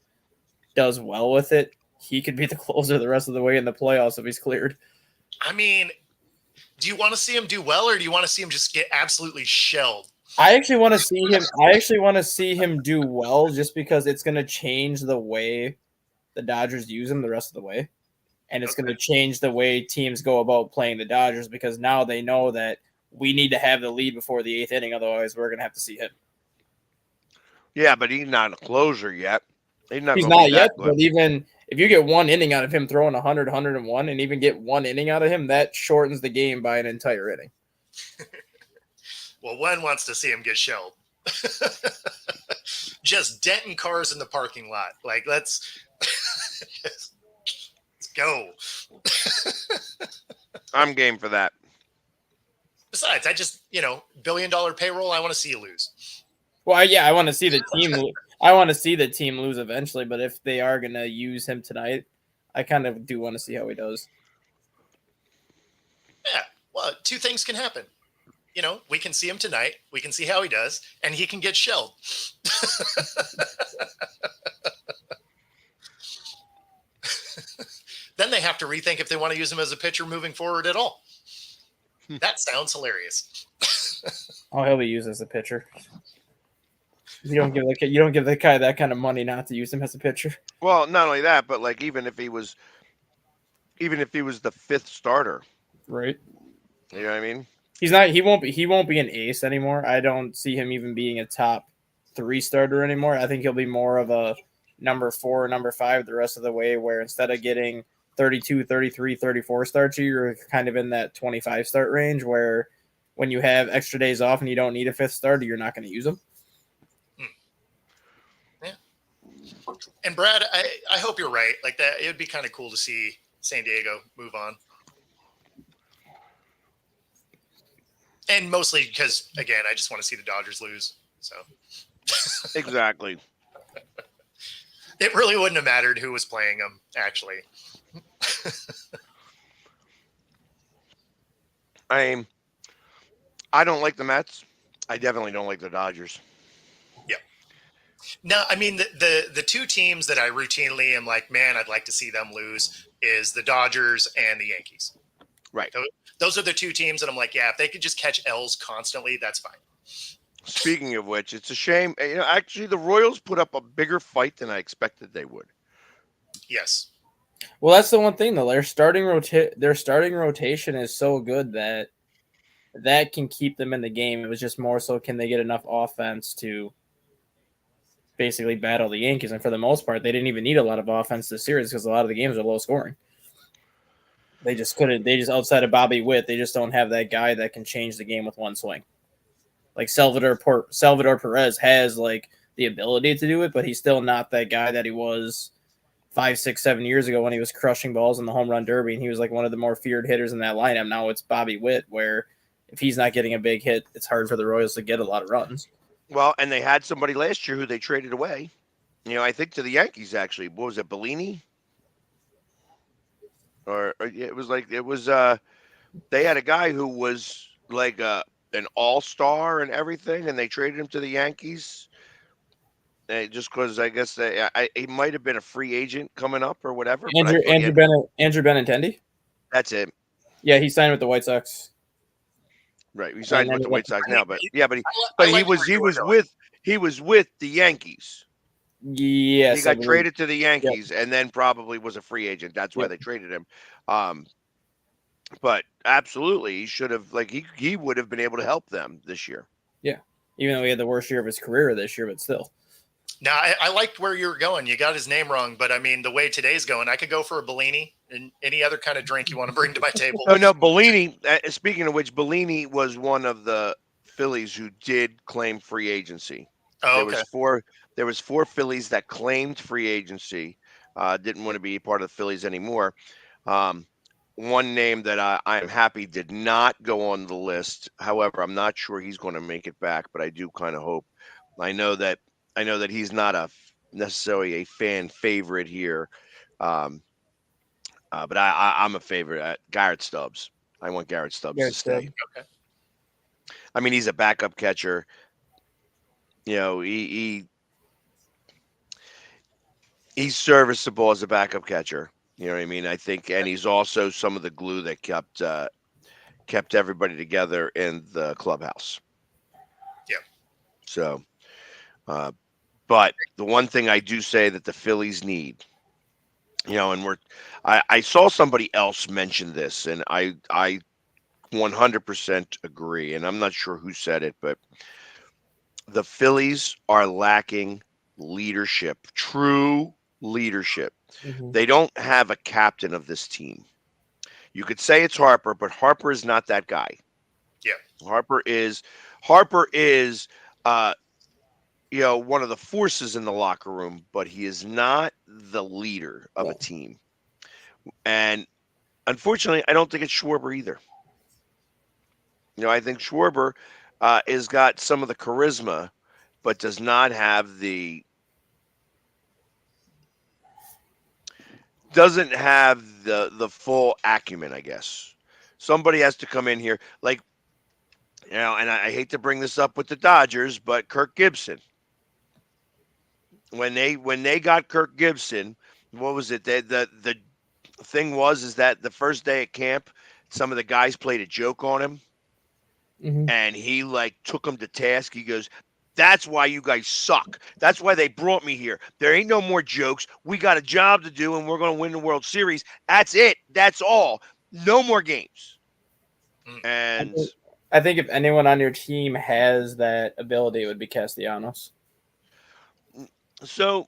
does well with it, he could be the closer the rest of the way in the playoffs if he's cleared. I mean, do you want to see him do well, or do you want to see him just get absolutely shelled? I actually want to see him do well, just because it's going to change the way the Dodgers use him the rest of the way. And it's going to change the way teams go about playing the Dodgers, because now they know that we need to have the lead before the 8th inning. Otherwise, we're going to have to see him. Yeah, but he's not a closer yet. He's not yet, but even if you get one inning out of him throwing 100, 101, and even get one inning out of him, that shortens the game by an entire inning. Well, one wants to see him get shelled. Just denting cars in the parking lot. Like, let's go. I'm game for that. Besides, I just, $1 billion payroll, I want to see you lose. Well, yeah, I want to see the team. I want to see the team lose eventually, but if they are going to use him tonight, I kind of do want to see how he does. Yeah, well, two things can happen. We can see him tonight. We can see how he does, and he can get shelled. Then they have to rethink if they want to use him as a pitcher moving forward at all. That sounds hilarious. Oh, he'll be used as a pitcher. You don't give the guy that kind of money not to use him as a pitcher. Well, not only that, but like even if he was the 5th starter, right? You know what I mean? He's not. He won't be an ace anymore. I don't see him even being a top 3 starter anymore. I think he'll be more of a number 4 or number 5 the rest of the way, where instead of getting 32, 33, 34 starts, you're kind of in that 25 start range, where when you have extra days off and you don't need a 5th starter, you're not going to use them. And Brad, I hope you're right. Like that, it would be kind of cool to see San Diego move on. And mostly because, again, I just want to see the Dodgers lose. So Exactly. it really wouldn't have mattered who was playing them, actually. I don't like the Mets. I definitely don't like the Dodgers. No, I mean the two teams that I routinely am like, man, I'd like to see them lose is the Dodgers and the Yankees. Right. Those are the two teams that I'm like, yeah, if they could just catch L's constantly, that's fine. Speaking of which, it's a shame. Actually, the Royals put up a bigger fight than I expected they would. Yes. Well, that's the one thing though. Their starting rotation is so good that can keep them in the game. It was just more so, can they get enough offense to basically battle the Yankees? And for the most part, they didn't even need a lot of offense this series because a lot of the games are low scoring. They just couldn't. They just, outside of Bobby Witt, they just don't have that guy that can change the game with one swing. Like Salvador Perez has like the ability to do it, but he's still not that guy that he was 5, 6, 7 years ago when he was crushing balls in the home run derby, and he was like one of the more feared hitters in that lineup. Now it's Bobby Witt, where if he's not getting a big hit, it's hard for the Royals to get a lot of runs. Well, and they had somebody last year who they traded away. I think to the Yankees actually. What was it, Bellini? Or it was they had a guy who was like an all-star and everything, and they traded him to the Yankees. Just because I guess he might have been a free agent coming up or whatever. Andrew Benintendi? That's it. Yeah, he signed with the White Sox. Right, he signed with the White Sox now, but he was with the Yankees. Yes, he got traded to the Yankees, and then probably was a free agent. That's why they traded him. But absolutely, he should have he would have been able to help them this year. Yeah, even though he had the worst year of his career this year, but still. Now, I liked where you were going. You got his name wrong, but I mean, the way today's going, I could go for a Bellini and any other kind of drink you want to bring to my table. No, Bellini. Speaking of which, Bellini was one of the Phillies who did claim free agency. Oh, okay. There was four Phillies that claimed free agency. Didn't want to be part of the Phillies anymore. One name that I am happy did not go on the list. However, I'm not sure he's going to make it back, but I do kind of hope. I know that he's not necessarily a fan favorite here, but I'm a favorite. Garrett Stubbs. I want Garrett Stubbs to stay. Okay. I mean, he's a backup catcher. He's serviceable as a backup catcher. You know what I mean? I think, and he's also some of the glue that kept everybody together in the clubhouse. Yeah. So, but the one thing I do say that the Phillies need, and I saw somebody else mention this, and I 100% agree, and I'm not sure who said it, but the Phillies are lacking leadership, true leadership. Mm-hmm. They don't have a captain of this team. You could say it's Harper, but Harper is not that guy. Yeah. Harper is one of the forces in the locker room, but he is not the leader of a team. And unfortunately, I don't think it's Schwarber either. I think Schwarber has got some of the charisma, but does not have doesn't have the full acumen, I guess. Somebody has to come in here, and I hate to bring this up with the Dodgers, but Kirk Gibson. When they got Kirk Gibson, what was it? The thing is that the first day at camp, some of the guys played a joke on him. Mm-hmm. And he took him to task. He goes, "That's why you guys suck. That's why they brought me here. There ain't no more jokes. We got a job to do, and we're going to win the World Series. That's it. That's all. No more games." And I think if anyone on your team has that ability, it would be Castellanos. So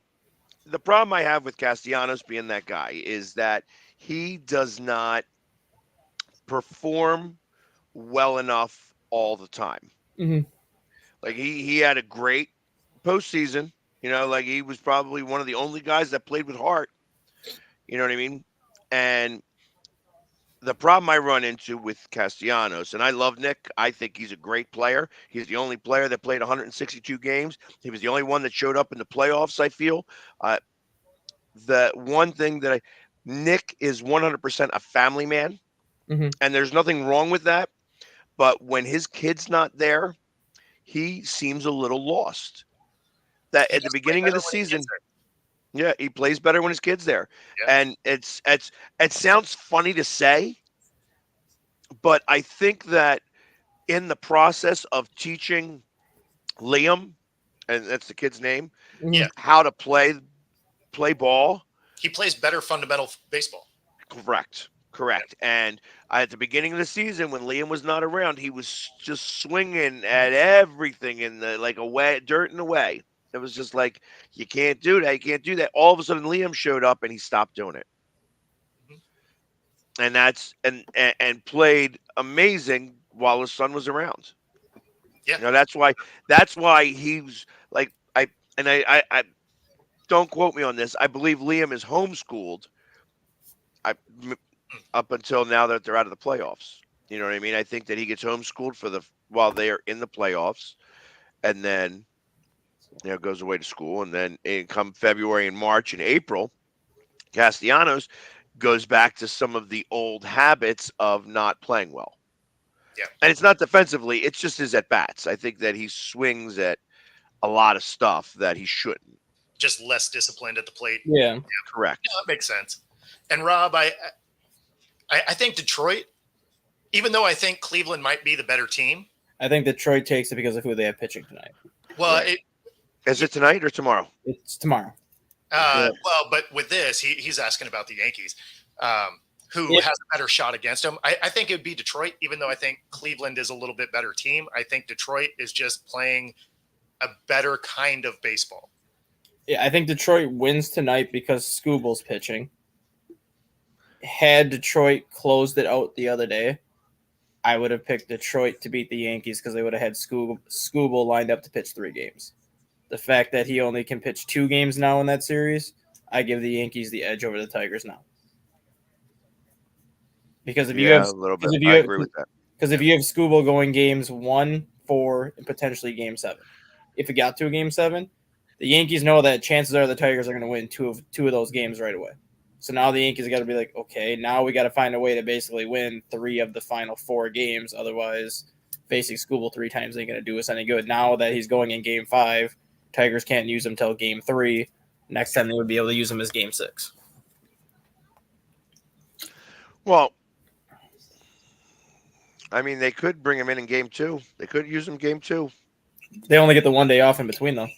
the problem I have with Castellanos being that guy is that he does not perform well enough all the time. Mm-hmm. He had a great postseason. Like he was probably one of the only guys that played with heart. You know what I mean? And the problem I run into with Castellanos, and I love Nick. I think he's a great player. He's the only player that played 162 games. He was the only one that showed up in the playoffs, I feel. The one thing Nick is 100% a family man, and there's nothing wrong with that. But when his kid's not there, he seems a little lost. That He at the does play beginning of better the when his season, kid's there. yeah, he plays better when his kid's there. Yeah. And it sounds funny to say, but I think that in the process of teaching Liam, and that's the kid's name, Yeah. how to play ball. He plays better fundamental baseball. Correct. And at the beginning of the season, when Liam was not around, he was just swinging at everything in the dirt in the way. It was just like, you can't do that. You can't do that. All of a sudden, Liam showed up and he stopped doing it. And that's and played amazing while his son was around. Yeah. That's why he was like, I don't quote me on this. I believe Liam is homeschooled. Up until now that they're out of the playoffs. You know what I mean? I think that he gets homeschooled while they are in the playoffs, and then goes away to school, and then come February and March and April, Castellanos goes back to some of the old habits of not playing well. Yeah. And it's not defensively, it's just his at bats. I think that he swings at a lot of stuff that he shouldn't. Just less disciplined at the plate. Yeah. Correct. No, that makes sense. And Rob, I think Detroit, even though I think Cleveland might be the better team. I think Detroit takes it because of who they have pitching tonight. Well, Right. Is it tonight or tomorrow? It's tomorrow. Well, but with this, he's asking about the Yankees, who has a better shot against them. I think it would be Detroit, even though I think Cleveland is a little bit better team. I think Detroit is just playing a better kind of baseball. Yeah, I think Detroit wins tonight because Skubal's pitching. Had Detroit closed it out the other day, I would have picked Detroit to beat the Yankees because they would have had Skubal lined up to pitch 3 games. The fact that he only can pitch 2 games now in that series, I give the Yankees the edge over the Tigers now. Because if you have a little bit, I agree with that. Because if you have Skubal going games 1, 4, and potentially game 7, if it got to a game 7, the Yankees know that chances are the Tigers are going to win two of those games right away. So now the Yankees got to be like, okay, now we got to find a way to basically win 3 of the final 4 games. Otherwise, facing Skubal 3 times ain't going to do us any good. Now that he's going in game 5, Tigers can't use him till game 3. Next time they would be able to use him as game 6. Well, I mean, they could bring him in game 2. They could use him game 2. They only get the 1 day off in between, though.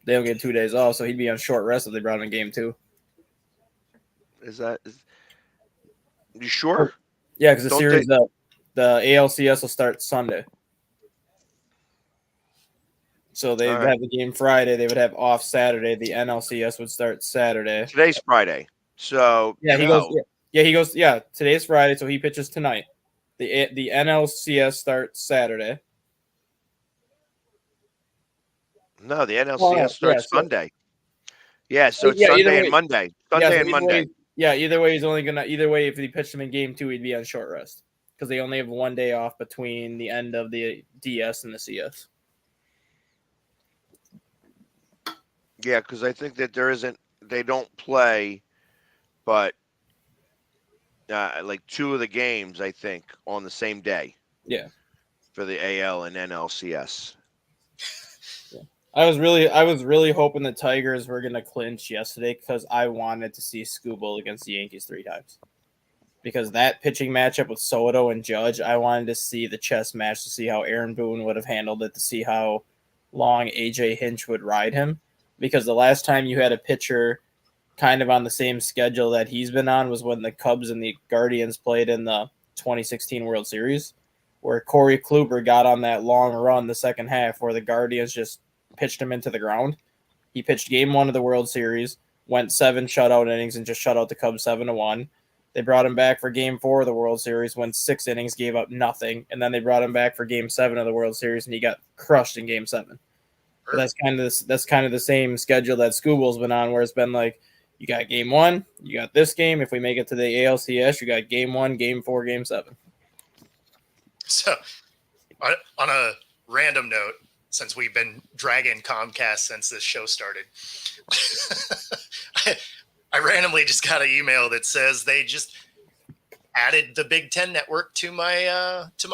They don't get 2 days off, so he'd be on short rest if they brought him in game 2. You sure? Yeah, because the ALCS will start Sunday. So they would have the game Friday. They would have off Saturday. The NLCS would start Saturday. Today's Friday. So he goes. Yeah, he goes. Yeah, today's Friday, so he pitches tonight. The NLCS starts Saturday. No, the NLCS starts Sunday. Yeah, so it's Sunday and Monday. Monday. Either way, he's only gonna. Either way, if he pitched him in game 2, he'd be on short rest because they only have 1 day off between the end of the DS and the CS. Yeah, because I think that they don't play, but like 2 of the games, I think, on the same day. Yeah. For the AL and NLCS. Yeah. I was really hoping the Tigers were gonna clinch yesterday because I wanted to see Skubal against the Yankees 3 times. Because that pitching matchup with Soto and Judge, I wanted to see the chess match to see how Aaron Boone would have handled it, to see how long AJ Hinch would ride him. Because the last time you had a pitcher kind of on the same schedule that he's been on was when the Cubs and the Guardians played in the 2016 World Series, where Corey Kluber got on that long run the second half where the Guardians just pitched him into the ground. He pitched game 1 of the World Series, went 7 shutout innings and just shut out the Cubs 7-1. They brought him back for game 4 of the World Series, went 6 innings, gave up nothing. And then they brought him back for game 7 of the World Series and he got crushed in game 7. But that's kind of the same schedule that Scooble's been on, where it's been like, you got game 1, you got this game. If we make it to the ALCS, you got game 1, game 4, game 7. So, on a random note, since we've been dragging Comcast since this show started, I randomly just got an email that says they just added the Big Ten Network to my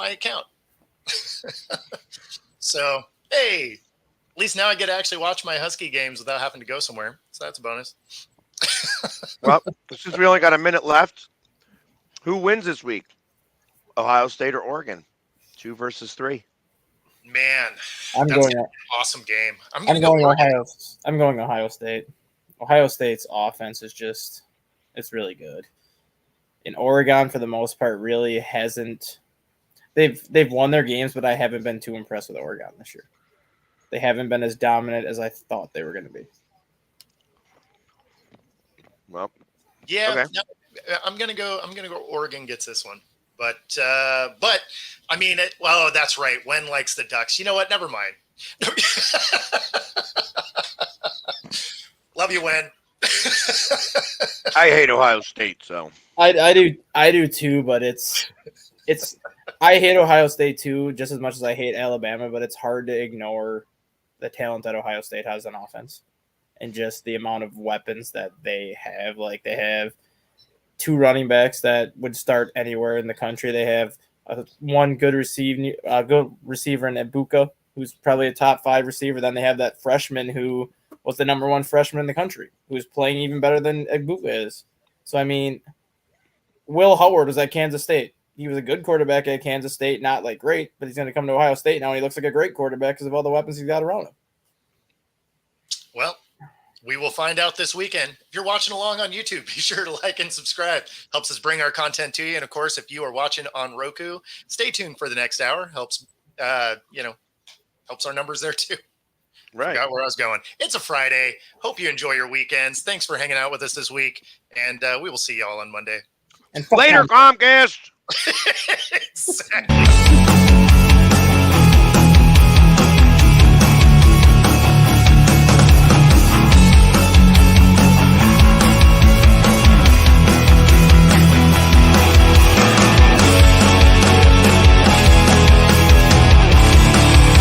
account. So, hey, at least now I get to actually watch my Husky games without having to go somewhere. So that's a bonus. Well, since we only got a minute left, who wins this week? Ohio State or Oregon? 2 versus 3. Man, I'm that's going. an awesome game. I'm I'm going going Ohio. I'm going Ohio State. Ohio State's offense is it's really good. In Oregon, for the most part, really hasn't. They've won their games, but I haven't been too impressed with Oregon this year. They haven't been as dominant as I thought they were going to be. Well, Yeah, okay. no, I'm gonna go. Oregon gets this one, but I mean, well, that's right. Wen likes the Ducks. You know what? Never mind. Love you, Wen. I hate Ohio State, so I do too, but it's I hate Ohio State too, just as much as I hate Alabama. But it's hard to ignore the talent that Ohio State has on offense, and just the amount of weapons that they have. Like, they have 2 running backs that would start anywhere in the country. They have one good receiver in Ibuka, who's probably a top 5 receiver. Then they have that freshman who was the number 1 freshman in the country, who's playing even better than Ibuka is. So, I mean, Will Howard was at Kansas State. He was a good quarterback at Kansas State, not like great, but he's going to come to Ohio State now, and he looks like a great quarterback because of all the weapons he's got around him. Well, we will find out this weekend. If you're watching along on YouTube, be sure to like and subscribe. Helps us bring our content to you. And of course, if you are watching on Roku, stay tuned for the next hour. Helps our numbers there too. right. Forgot where I was going. It's a Friday. Hope you enjoy your weekends. Thanks for hanging out with us this week, and we will see y'all on Monday. And Later, Comcast. Exactly.